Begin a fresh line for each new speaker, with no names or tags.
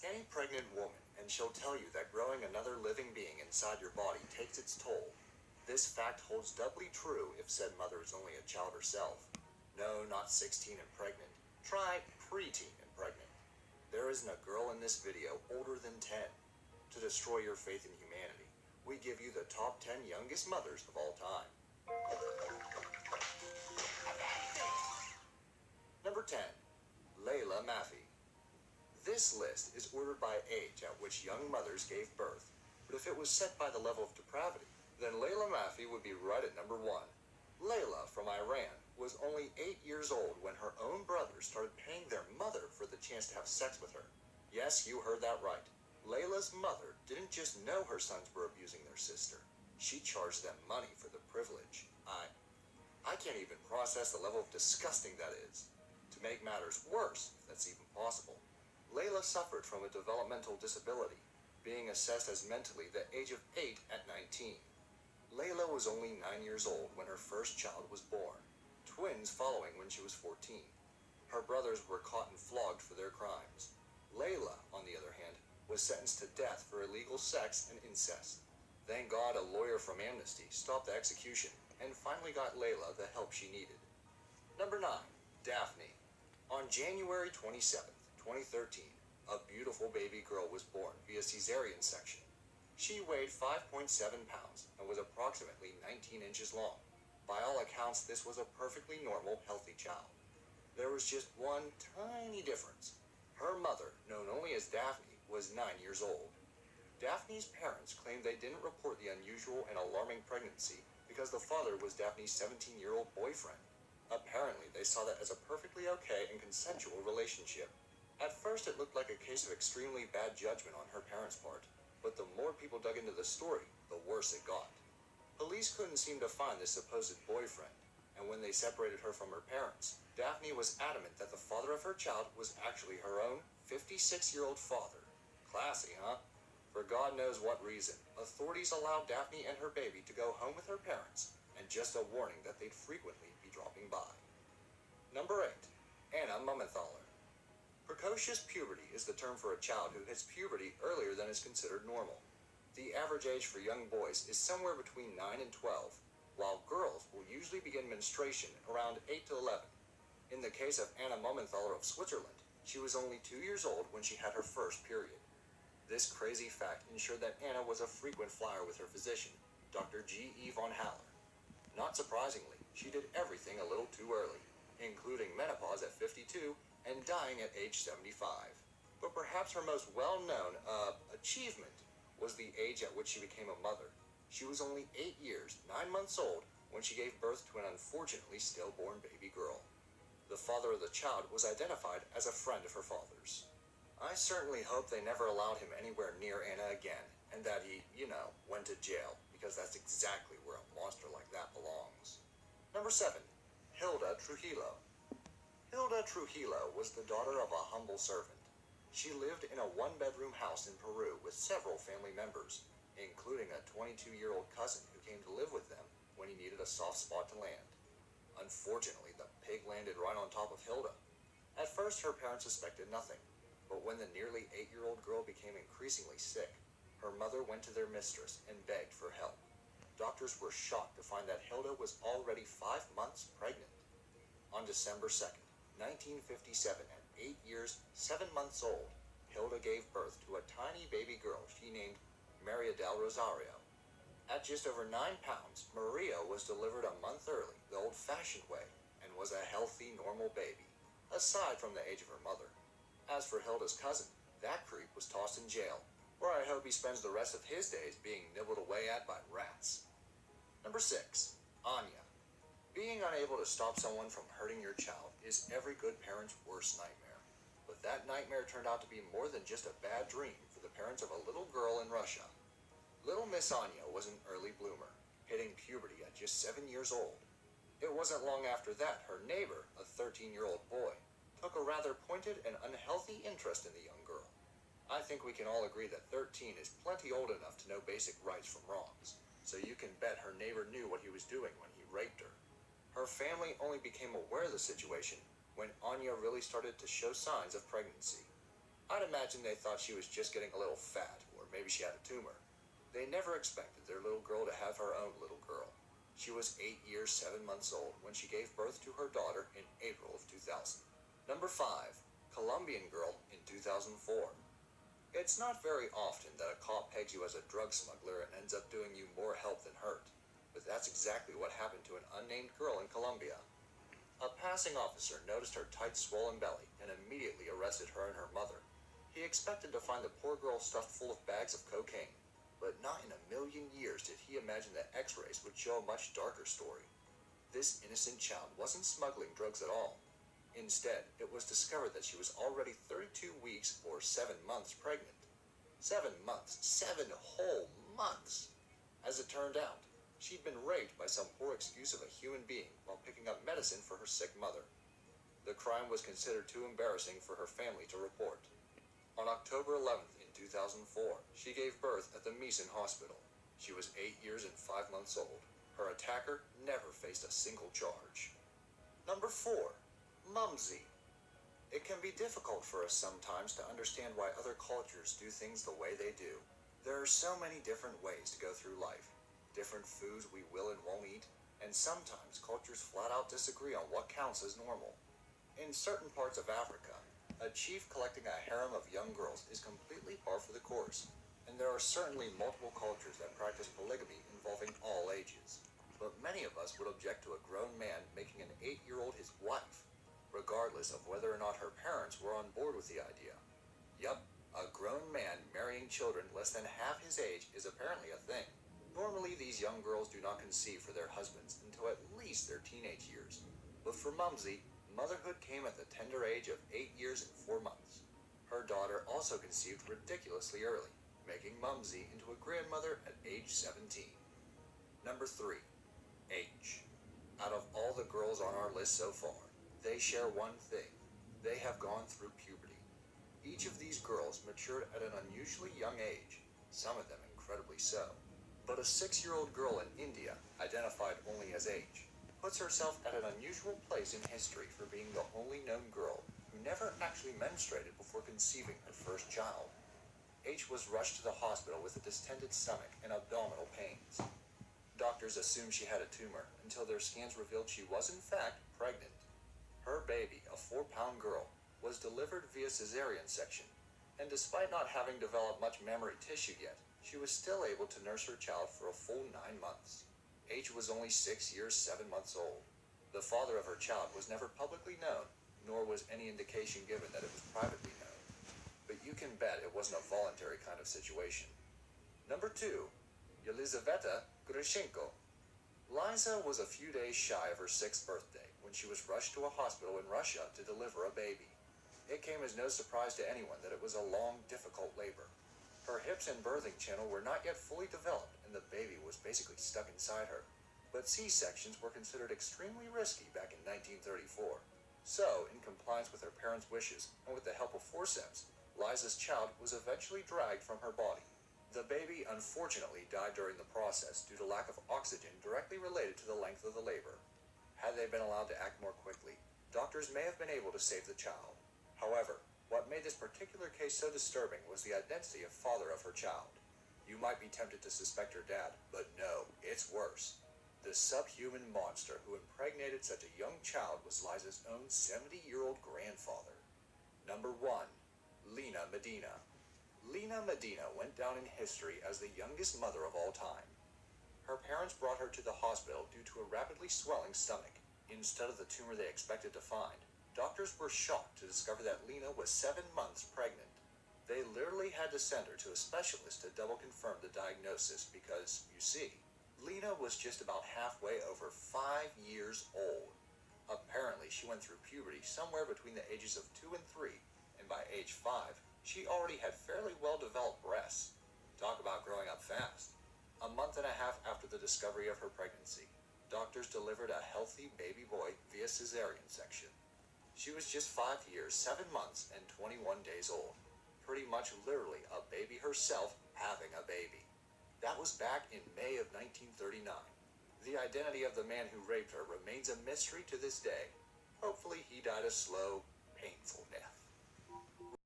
Ask any pregnant woman, and she'll tell you that growing another living being inside your body takes its toll. This fact holds doubly true if said mother is only a child herself. No, not 16 and pregnant. Try preteen and pregnant. There isn't a girl in this video older than 10. To destroy your faith in humanity, we give you the top 10 youngest mothers of all time. Number 10. Layla Maffey. This list is ordered by age at which young mothers gave birth, but if it was set by the level of depravity, then Layla Maffey would be right at number 1. Layla from Iran was only 8 years old when her own brothers started paying their mother for the chance to have sex with her. Yes, you heard that right. Layla's mother didn't just know her sons were abusing their sister. She charged them money for the privilege. I can't even process the level of disgusting that is. To make matters worse, if that's even possible, Layla suffered from a developmental disability, being assessed as mentally the age of 8 at 19. Layla was only 9 years old when her first child was born, twins following when she was 14. Her brothers were caught and flogged for their crimes. Layla, on the other hand, was sentenced to death for illegal sex and incest. Thank God a lawyer from Amnesty stopped the execution and finally got Layla the help she needed. Number 9. Daphne. On January 27th, 2013, a beautiful baby girl was born via cesarean section. She weighed 5.7 pounds and was approximately 19 inches long. By all accounts, this was a perfectly normal, healthy child. There was just one tiny difference. Her mother, known only as Daphne, was 9 years old. Daphne's parents claimed they didn't report the unusual and alarming pregnancy because the father was Daphne's 17-year-old boyfriend. Apparently, they saw that as a perfectly okay and consensual relationship. At first, it looked like a case of extremely bad judgment on her parents' part, but the more people dug into the story, the worse it got. Police couldn't seem to find this supposed boyfriend, and when they separated her from her parents, Daphne was adamant that the father of her child was actually her own 56-year-old father. Classy, huh? For God knows what reason, authorities allowed Daphne and her baby to go home with her parents, and just a warning that they'd frequently be dropping by. Number 8. Anna Mumenthaler. Precocious puberty is the term for a child who hits puberty earlier than is considered normal. The average age for young boys is somewhere between 9 and 12, while girls will usually begin menstruation around 8 to 11. In the case of Anna Mumenthaler of Switzerland, she was only 2 years old when she had her first period. This crazy fact ensured that Anna was a frequent flyer with her physician, Dr. G. E. von Haller. Not surprisingly, she did everything a little too early, including menopause at 52 and dying at age 75. But perhaps her most well-known achievement was the age at which she became a mother. She was only 8 years, 9 months old when she gave birth to an unfortunately stillborn baby girl. The father of the child was identified as a friend of her father's. I certainly hope they never allowed him anywhere near Anna again, and that he, went to jail, because that's exactly where a monster like that belongs. Number 7. Hilda Trujillo. Hilda Trujillo was the daughter of a humble servant. She lived in a one-bedroom house in Peru with several family members, including a 22-year-old cousin who came to live with them when he needed a soft spot to land. Unfortunately, the pig landed right on top of Hilda. At first, her parents suspected nothing, but when the nearly 8-year-old girl became increasingly sick, her mother went to their mistress and begged for help. Doctors were shocked to find that Hilda was already 5 months pregnant. On December 2nd, 1957, at 8 years, 7 months old, Hilda gave birth to a tiny baby girl she named Maria del Rosario. At just over 9 pounds, Maria was delivered a month early, the old-fashioned way, and was a healthy, normal baby, aside from the age of her mother. As for Hilda's cousin, that creep was tossed in jail, where I hope he spends the rest of his days being nibbled away at by rats. Number 6. Anya. Being unable to stop someone from hurting your child is every good parent's worst nightmare. But that nightmare turned out to be more than just a bad dream for the parents of a little girl in Russia. Little Miss Anya was an early bloomer, hitting puberty at just 7 years old. It wasn't long after that her neighbor, a 13-year-old boy, took a rather pointed and unhealthy interest in the young girl. I think we can all agree that 13 is plenty old enough to know basic rights from wrongs, so you can bet her neighbor knew what he was doing when he raped her. Her family only became aware of the situation when Anya really started to show signs of pregnancy. I'd imagine they thought she was just getting a little fat, or maybe she had a tumor. They never expected their little girl to have her own little girl. She was 8 years, 7 months old when she gave birth to her daughter in April of 2000. Number 5. Colombian girl in 2004. It's not very often that a cop pegs you as a drug smuggler and ends up doing you more help than hurt. But that's exactly what happened to an unnamed girl in Colombia. A passing officer noticed her tight, swollen belly and immediately arrested her and her mother. He expected to find the poor girl stuffed full of bags of cocaine, but not in a million years did he imagine that X-rays would show a much darker story. This innocent child wasn't smuggling drugs at all. Instead, it was discovered that she was already 32 weeks or 7 months pregnant. 7 months. 7 whole months! As it turned out, she'd been raped by some poor excuse of a human being while picking up medicine for her sick mother. The crime was considered too embarrassing for her family to report. On October 11th in 2004, she gave birth at the Meeson Hospital. She was 8 years and 5 months old. Her attacker never faced a single charge. Number 4. Mumsy. It can be difficult for us sometimes to understand why other cultures do things the way they do. There are so many different ways to go through life, different foods we will and won't eat, and sometimes cultures flat out disagree on what counts as normal. In certain parts of Africa, a chief collecting a harem of young girls is completely par for the course, and there are certainly multiple cultures that practice polygamy involving all ages. But many of us would object to a grown man making an 8-year-old his wife, regardless of whether or not her parents were on board with the idea. Yup, a grown man marrying children less than half his age is apparently a thing. Normally, these young girls do not conceive for their husbands until at least their teenage years. But for Mumsy, motherhood came at the tender age of 8 years and 4 months. Her daughter also conceived ridiculously early, making Mumsy into a grandmother at age 17. Number 3. H. Out of all the girls on our list so far, they share one thing. They have gone through puberty. Each of these girls matured at an unusually young age, some of them incredibly so. But a 6-year-old girl in India, identified only as H, puts herself at an unusual place in history for being the only known girl who never actually menstruated before conceiving her first child. H was rushed to the hospital with a distended stomach and abdominal pains. Doctors assumed she had a tumor until their scans revealed she was in fact pregnant. Her baby, a 4-pound girl, was delivered via cesarean section, and despite not having developed much mammary tissue yet, she was still able to nurse her child for a full 9 months. H was only 6 years, 7 months old. The father of her child was never publicly known, nor was any indication given that it was privately known. But you can bet it wasn't a voluntary kind of situation. Number 2. Yelizaveta Grushenko. Liza was a few days shy of her 6th birthday when she was rushed to a hospital in Russia to deliver a baby. It came as no surprise to anyone that it was a long, difficult labor. Her hips and birthing channel were not yet fully developed, and the baby was basically stuck inside her. But C-sections were considered extremely risky back in 1934. So, in compliance with her parents' wishes and with the help of forceps, Liza's child was eventually dragged from her body. The baby unfortunately died during the process due to lack of oxygen directly related to the length of the labor. Had they been allowed to act more quickly, doctors may have been able to save the child. However, what made this particular case so disturbing was the identity of father of her child. You might be tempted to suspect her dad, but no, it's worse. The subhuman monster who impregnated such a young child was Liza's own 70-year-old grandfather. Number 1. Lena Medina. Lena Medina went down in history as the youngest mother of all time. Her parents brought her to the hospital due to a rapidly swelling stomach. Instead of the tumor they expected to find, doctors were shocked to discover that Lena was 7 months pregnant. They literally had to send her to a specialist to double confirm the diagnosis because, you see, Lena was just about halfway over 5 years old. Apparently, she went through puberty somewhere between the ages of 2 and 3, and by age 5, she already had fairly well-developed breasts. Talk about growing up fast. A month and a half after the discovery of her pregnancy, doctors delivered a healthy baby boy via cesarean section. She was just 5 years, 7 months, and 21 days old. Pretty much literally a baby herself having a baby. That was back in May of 1939. The identity of the man who raped her remains a mystery to this day. Hopefully he died a slow, painful death.